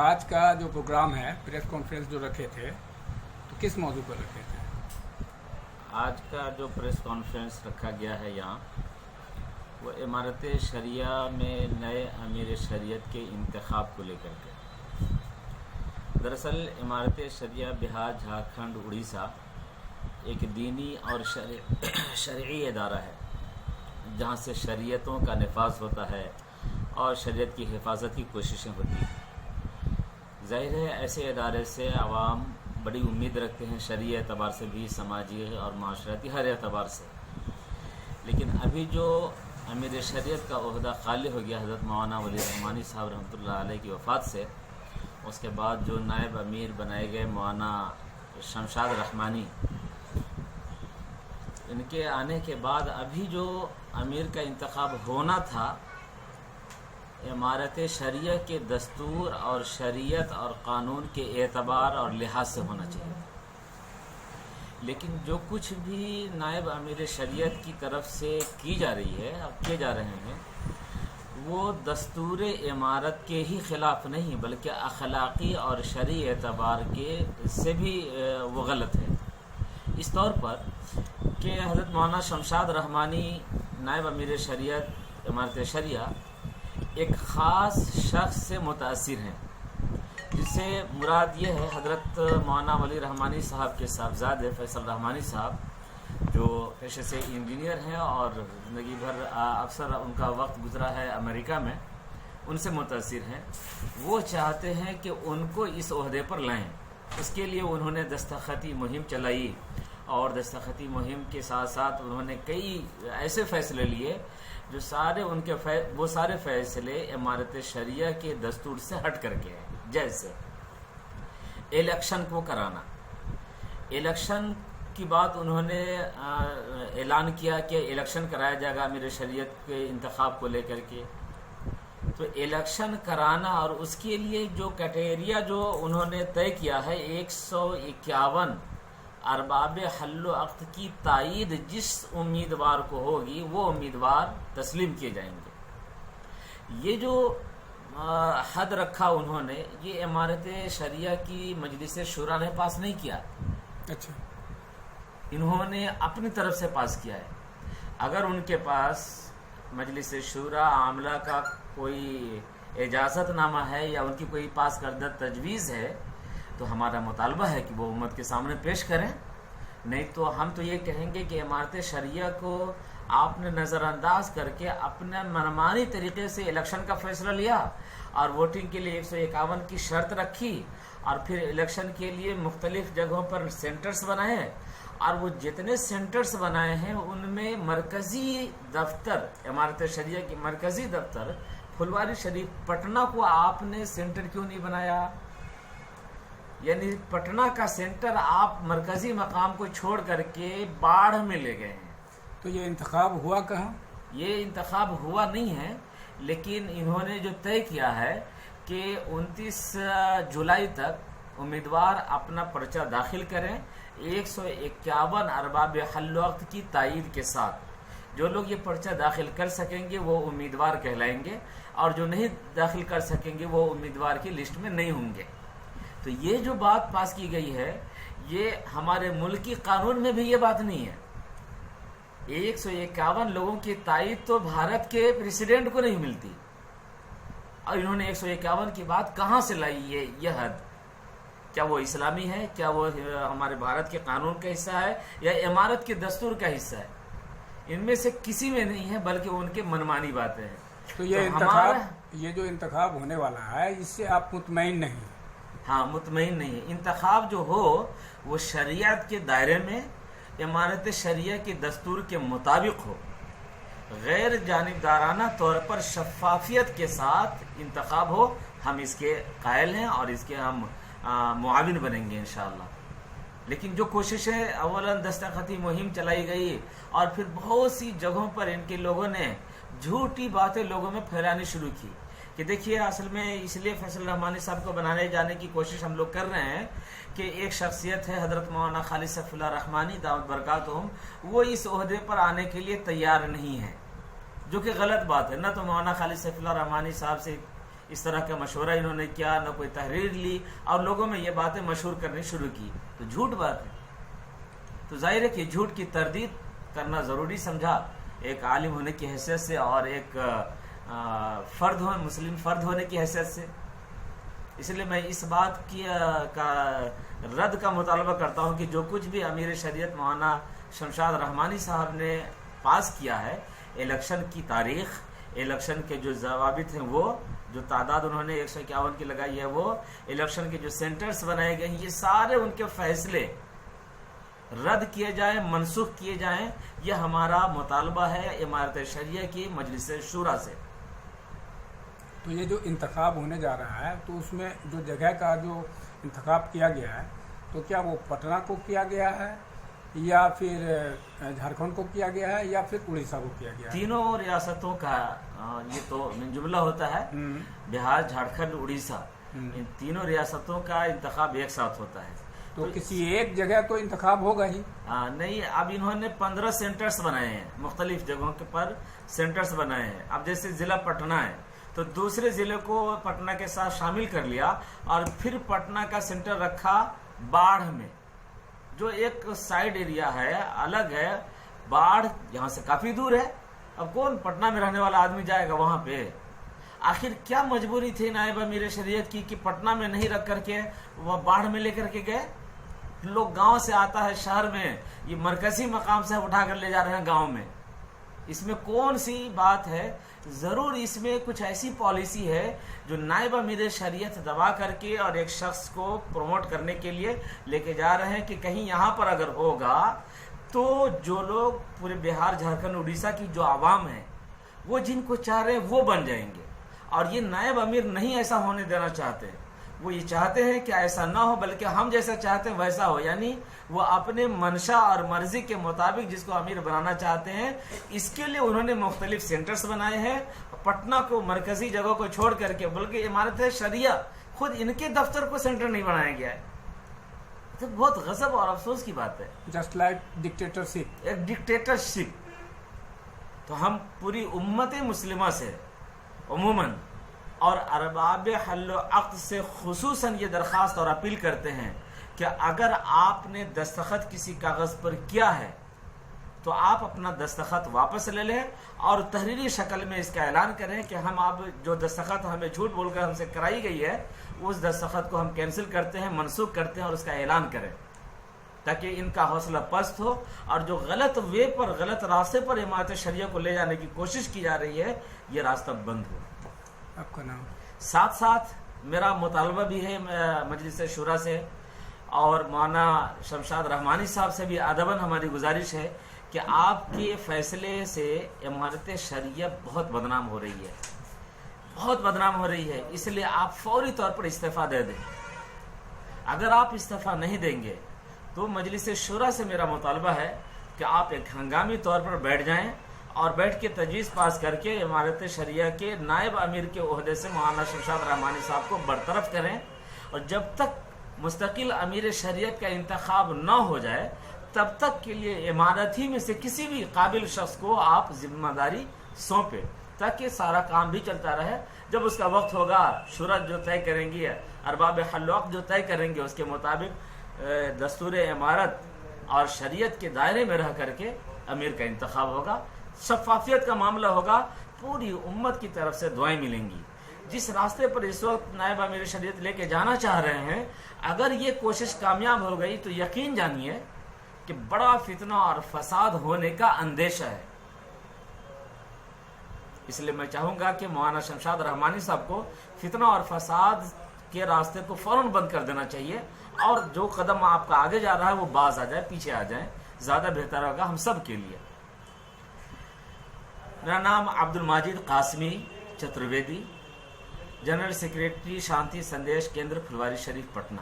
آج کا جو پروگرام ہے پریس کانفرنس جو رکھے تھے تو کس موضوع پر رکھے تھے؟ آج کا جو پریس کانفرنس رکھا گیا ہے یہاں وہ امارت شریعہ میں نئے امیر شریعت کے انتخاب کو لے کر کے۔ دراصل امارت شریعہ بہار، جھارکھنڈ، اڑیسہ ایک دینی اور شرعی ادارہ ہے جہاں سے شریعتوں کا نفاذ ہوتا ہے اور شریعت کی حفاظت کی کوششیں ہوتی ہیں۔ ظاہر ہے ایسے ادارے سے عوام بڑی امید رکھتے ہیں، شرعی اعتبار سے بھی، سماجی اور معاشرتی ہر اعتبار سے۔ لیکن ابھی جو امیر شریعت کا عہدہ خالی ہو گیا حضرت مولانا ولی رحمانی صاحب رحمۃ اللہ علیہ کی وفات سے، اس کے بعد جو نائب امیر بنائے گئے مولانا شمشاد رحمانی، ان کے آنے کے بعد ابھی جو امیر کا انتخاب ہونا تھا امارت شریعہ کے دستور اور شریعت اور قانون کے اعتبار اور لحاظ سے ہونا چاہیے، لیکن جو کچھ بھی نائب امیر شریعت کی طرف سے کی جا رہی ہے، اب کیے جا رہے ہیں، وہ دستور امارت کے ہی خلاف نہیں بلکہ اخلاقی اور شرعی اعتبار کے سے بھی وہ غلط ہے۔ اس طور پر کہ حضرت مولانا شمشاد رحمانی نائب امیر شریعت امارت شریعہ ایک خاص شخص سے متاثر ہیں، جس سے مراد یہ ہے حضرت مولانا ولی رحمانی صاحب کے صاحبزادے فیصل رحمانی صاحب، جو پیشے سے انجینئر ہیں اور زندگی بھر اکثر ان کا وقت گزرا ہے امریکہ میں، ان سے متاثر ہیں۔ وہ چاہتے ہیں کہ ان کو اس عہدے پر لائیں، اس کے لیے انہوں نے دستخطی مہم چلائی، اور دستخطی مہم کے ساتھ ساتھ انہوں نے کئی ایسے فیصلے لیے جو وہ سارے فیصلے امارت شریعہ کے دستور سے ہٹ کر کے ہیں۔ جیسے الیکشن کو کرانا، الیکشن کی بات انہوں نے اعلان کیا کہ الیکشن کرایا جائے گا امیر شریعت کے انتخاب کو لے کر کے، تو الیکشن کرانا اور اس کے لیے جو کرائٹیریا جو انہوں نے طے کیا ہے 151 ارباب حل و عقد کی تائید جس امیدوار کو ہوگی وہ امیدوار تسلیم کیے جائیں گے۔ یہ جو حد رکھا انہوں نے، یہ امارت شریعہ کی مجلس شورا نے پاس نہیں کیا، اچھا، انہوں نے اپنی طرف سے پاس کیا ہے۔ اگر ان کے پاس مجلس شورا عاملہ کا کوئی اجازت نامہ ہے یا ان کی کوئی پاس کردہ تجویز ہے تو ہمارا مطالبہ ہے کہ وہ امت کے سامنے پیش کریں، نہیں تو ہم تو یہ کہیں گے کہ امارت شریعہ کو آپ نے نظر انداز کر کے اپنے منمانی طریقے سے الیکشن کا فیصلہ لیا اور ووٹنگ کے لیے 151 کی شرط رکھی، اور پھر الیکشن کے لیے مختلف جگہوں پر سینٹرز بنائے، اور وہ جتنے سینٹرز بنائے ہیں ان میں مرکزی دفتر، امارت شریعہ کی مرکزی دفتر پھلواری شریف پٹنہ کو آپ نے سینٹر کیوں نہیں بنایا؟ یعنی پٹنہ کا سینٹر آپ مرکزی مقام کو چھوڑ کر کے باڑھ میں لے گئے ہیں۔ تو یہ انتخاب ہوا کہاں؟ یہ انتخاب ہوا نہیں ہے، لیکن انہوں نے جو طے کیا ہے کہ 29 جولائی تک امیدوار اپنا پرچہ داخل کریں 151 ارباب حل و عقد کی تائید کے ساتھ۔ جو لوگ یہ پرچہ داخل کر سکیں گے وہ امیدوار کہلائیں گے، اور جو نہیں داخل کر سکیں گے وہ امیدوار کی لسٹ میں نہیں ہوں گے۔ تو یہ جو بات پاس کی گئی ہے، یہ ہمارے ملکی قانون میں بھی یہ بات نہیں ہے۔ 151 لوگوں کی تائید تو بھارت کے پریزیڈنٹ کو نہیں ملتی، اور انہوں نے 151 کی بات کہاں سے لائی؟ یہ حد کیا وہ اسلامی ہے؟ کیا وہ ہمارے بھارت کے قانون کا حصہ ہے یا امارت کے دستور کا حصہ ہے؟ ان میں سے کسی میں نہیں ہے، بلکہ ان کے منمانی باتیں ہیں۔ تو یہ جو انتخاب ہونے والا ہے اس سے آپ مطمئن نہیں؟ ہاں، مطمئن نہیں ہے۔ انتخاب جو ہو وہ شریعت کے دائرے میں امارت شریعہ کے دستور کے مطابق ہو، غیر جانبدارانہ طور پر شفافیت کے ساتھ انتخاب ہو۔ ہم اس کے قائل ہیں اور اس کے ہم معاون بنیں گے انشاءاللہ۔ لیکن جو کوششیں اولاً دستخطی مہم چلائی گئی اور پھر بہت سی جگہوں پر ان کے لوگوں نے جھوٹی باتیں لوگوں میں پھیلانی شروع کی کہ دیکھیے اصل میں اس لیے فیصل رحمانی صاحب کو بنانے جانے کی کوشش ہم لوگ کر رہے ہیں کہ ایک شخصیت ہے حضرت مولانا خالد سیف اللہ رحمانی دعوت برکاتہم، وہ اس عہدے پر آنے کے لیے تیار نہیں ہے، جو کہ غلط بات ہے۔ نہ تو مولانا خالد سیف اللہ رحمانی صاحب سے اس طرح کا مشورہ انہوں نے کیا، نہ کوئی تحریر لی، اور لوگوں میں یہ باتیں مشہور کرنی شروع کی، تو جھوٹ بات ہے۔ تو ظاہر ہے کہ جھوٹ کی تردید کرنا ضروری سمجھا ایک عالم ہونے کی حیثیت سے اور ایک مسلم فرد ہونے کی حیثیت سے۔ اس لیے میں اس بات کی کا رد کا مطالبہ کرتا ہوں کہ جو کچھ بھی امیر شریعت مولانا شمشاد رحمانی صاحب نے پاس کیا ہے، الیکشن کی تاریخ، الیکشن کے جو ضوابط ہیں، وہ جو تعداد انہوں نے 151 کی لگائی ہے، وہ الیکشن کے جو سینٹرز بنائے گئے ہیں، یہ سارے ان کے فیصلے رد کیے جائیں، منسوخ کیے جائیں۔ یہ ہمارا مطالبہ ہے امارت شریعہ کی مجلس شورا سے۔ تو یہ جو انتخاب ہونے جا رہا ہے، تو اس میں جو جگہ کا جو انتخاب کیا گیا ہے، تو کیا وہ پٹنہ کو کیا گیا ہے یا پھر جھارکھنڈ کو کیا گیا ہے یا پھر اڑیسہ کو کیا گیا ہے؟ تینوں ریاستوں کا یہ تو من جملہ ہوتا ہے، بہار، جھارکھنڈ، اڑیسہ، ان تینوں ریاستوں کا انتخاب ایک ساتھ ہوتا ہے۔ تو کسی ایک جگہ تو انتخاب ہوگا ہی نہیں، اب انہوں نے 15 سینٹرز بنائے ہیں، مختلف جگہوں کے پر سینٹرز بنائے ہیں۔ اب جیسے ضلع پٹنہ ہے تو دوسرے ضلع کو پٹنہ کے ساتھ شامل کر لیا، اور پھر پٹنہ کا سینٹر رکھا باڑھ میں، جو ایک سائیڈ ایریا ہے، الگ ہے۔ باڑھ یہاں سے کافی دور ہے، اب کون پٹنہ میں رہنے والا آدمی جائے گا وہاں پہ؟ آخر کیا مجبوری تھی نائب امیر شریعت کی کہ پٹنہ میں نہیں رکھ کر کے وہ باڑھ میں لے کر کے گئے؟ لوگ گاؤں سے آتا ہے شہر میں، یہ مرکزی مقام سے اٹھا کر لے جا رہے ہیں گاؤں میں۔ اس میں کون سی بات ہے؟ ضرور اس میں کچھ ایسی پالیسی ہے جو نائب امیر شریعت دبا کر کے اور ایک شخص کو پروموٹ کرنے کے لیے لے کے جا رہے ہیں کہ کہیں یہاں پر اگر ہوگا تو جو لوگ پورے بہار، جھارکھنڈ، اڑیسہ کی جو عوام ہے، وہ جن کو چاہ رہے ہیں وہ بن جائیں گے۔ اور یہ نائب امیر نہیں ایسا ہونے دینا چاہتے، وہ یہ چاہتے ہیں کہ ایسا نہ ہو، بلکہ ہم جیسا چاہتے ہیں ویسا ہو، یعنی وہ اپنے منشا اور مرضی کے مطابق جس کو امیر بنانا چاہتے ہیں۔ اس کے لیے انہوں نے مختلف سینٹرز بنائے ہیں، پٹنہ کو مرکزی جگہ کو چھوڑ کر کے، بلکہ امارت شریعہ خود ان کے دفتر کو سینٹر نہیں بنایا گیا ہے۔ تو بہت غضب اور افسوس کی بات ہے، جسٹ لائک ڈکٹیٹرشپ، ایک ڈکٹیٹرشپ۔ تو ہم پوری امت مسلمہ سے عموماً اور ارباب حل و عقد سے خصوصاً یہ درخواست اور اپیل کرتے ہیں کہ اگر آپ نے دستخط کسی کاغذ پر کیا ہے تو آپ اپنا دستخط واپس لے لیں اور تحریری شکل میں اس کا اعلان کریں کہ ہم اب جو دستخط ہمیں جھوٹ بول کر ہم سے کرائی گئی ہے، اس دستخط کو ہم کینسل کرتے ہیں، منسوخ کرتے ہیں اور اس کا اعلان کریں، تاکہ ان کا حوصلہ پست ہو اور جو غلط وے پر، غلط راستے پر امارت شریعہ کو لے جانے کی کوشش کی جا رہی ہے، یہ راستہ بند ہو۔ آپ کا نام؟ ساتھ ساتھ میرا مطالبہ بھی ہے مجلس شورا سے اور مولانا شمشاد رحمانی صاحب سے بھی ادباً ہماری گزارش ہے کہ آپ کے فیصلے سے امارت شریعہ بہت بدنام ہو رہی ہے، بہت بدنام ہو رہی ہے، اس لیے آپ فوری طور پر استعفیٰ دے دیں۔ اگر آپ استعفیٰ نہیں دیں گے تو مجلس شورا سے میرا مطالبہ ہے کہ آپ ایک ہنگامی طور پر بیٹھ جائیں اور بیٹھ کے تجویز پاس کر کے امارت شریعہ کے نائب امیر کے عہدے سے مولانا شمشاد رحمانی صاحب کو برطرف کریں، اور جب تک مستقل امیر شریعت کا انتخاب نہ ہو جائے تب تک کے لیے امارت ہی میں سے کسی بھی قابل شخص کو آپ ذمہ داری سونپیں، تاکہ سارا کام بھی چلتا رہے۔ جب اس کا وقت ہوگا، شورا جو طے کریں گی، ارباب حل و عقد جو طے کریں گے، اس کے مطابق دستور امارت اور شریعت کے دائرے میں رہ کر کے امیر کا انتخاب ہوگا، شفافیت کا معاملہ ہوگا، پوری امت کی طرف سے دعائیں ملیں گی۔ جس راستے پر اس وقت نائب امیر شریعت لے کے جانا چاہ رہے ہیں، اگر یہ کوشش کامیاب ہو گئی تو یقین جانیے کہ بڑا فتنہ اور فساد ہونے کا اندیشہ ہے۔ اس لیے میں چاہوں گا کہ مولانا شمشاد رحمانی صاحب کو فتنہ اور فساد کے راستے کو فوراً بند کر دینا چاہیے، اور جو قدم آپ کا آگے جا رہا ہے وہ باز آ جائے، پیچھے آ جائیں، زیادہ بہتر ہوگا ہم سب کے لیے۔ میرا نام عبد الماجد قاسمی چترویدی، جنرل سیکریٹری شانتی سندیش کیندر پھلواری شریف، پٹنہ۔